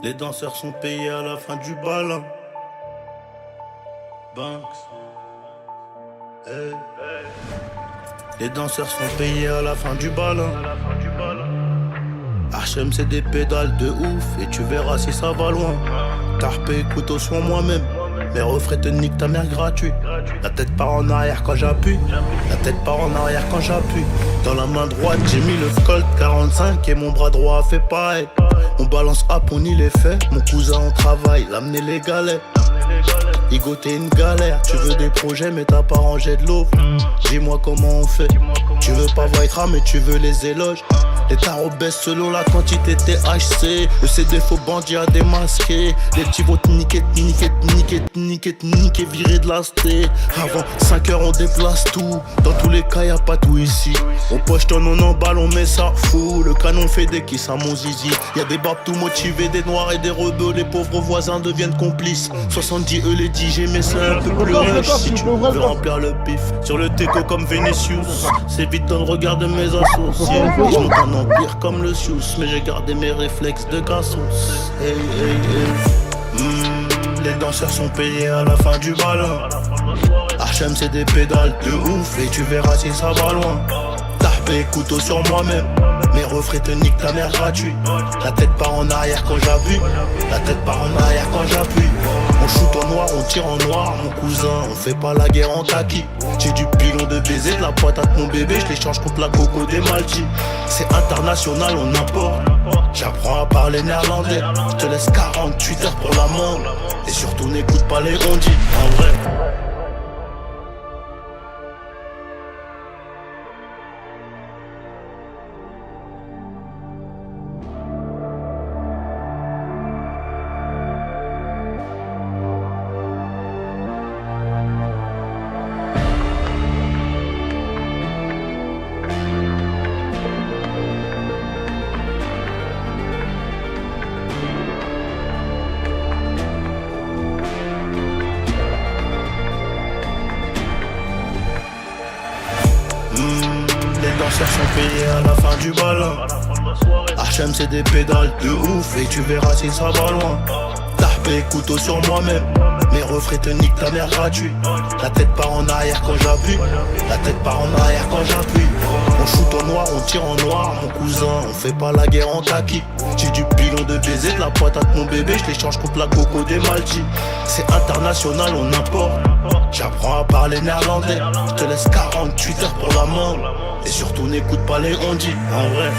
Les danseurs sont payés à la fin du bal. Banks. Hey. Les danseurs sont payés à la fin du bal. HM c'est des pédales de ouf et tu verras si ça va loin. Tarpé couteau sur moi-même. Mes refrains te niquent ta mère gratuit. La tête part en arrière quand j'appuie. La tête part en arrière quand j'appuie. Dans la main droite j'ai mis le Colt 45 et mon bras droit fait pareil. On balance up, on y les fait. Mon cousin on travaille, l'amener les galets. Igo t'es une galère, tu veux des projets mais t'as pas rangé de l'eau. Dis-moi comment on fait. Tu veux pas Vitra mais tu veux les éloges. Les tarots baissent selon la quantité THC. Le CD faux bandit à démasquer. Les petits vont te niquer, virer de la sté. Avant 5 heures on déplace tout. Dans tous les cas y'a pas tout ici. On pochetonne, on emballe, on met ça fou. Le canon fait des kisses à mon zizi. Y'a des babes tout motivés, des noirs et des rebeux. Les pauvres voisins deviennent complices. 70 les DJ mais c'est un peu plus riche. Si tu veux remplir le pif sur le teco comme Vinicius. C'est vite dans le regard de mes associés. Je monte un empire comme le Sius, mais j'ai gardé mes réflexes de Gassos. Hey, hey, hey. Les danseurs sont payés à la fin du bal. HM c'est des pédales de ouf et tu verras si ça va loin. Tarpé couteau sur moi-même. Mes refrains te niquent ta mère gratuit. La tête part en arrière quand j'appuie. La tête part en arrière quand j'appuie. On shoot en noir, on tire en noir, mon cousin. On fait pas la guerre en kaki. J'ai du pilon de baiser, de la patate mon bébé. Je l'échange contre la coco des Maldives. C'est international, on importe. J'apprends à parler néerlandais. Je te laisse 48 heures pour la mort. Et surtout n'écoute pas les ondits, en vrai. Les danseurs sont payés à la fin du bal. HM c'est des pédales de ouf et tu verras si ça va loin. Tarpé couteau sur moi-même. Mes refrains te niquent ta mère gratuit. La tête part en arrière quand j'appuie. La tête part en arrière quand j'appuie. On shoot en noir, on tire en noir, mon cousin. On fait pas la guerre en kaki. J'ai du pilon de baiser, de la patate mon bébé. Je l'échange contre la coco des Maldives. C'est international, on importe. J'apprends à parler néerlandais. Je te laisse 48 heures pour la mort. Et surtout n'écoute pas les ondits, en vrai.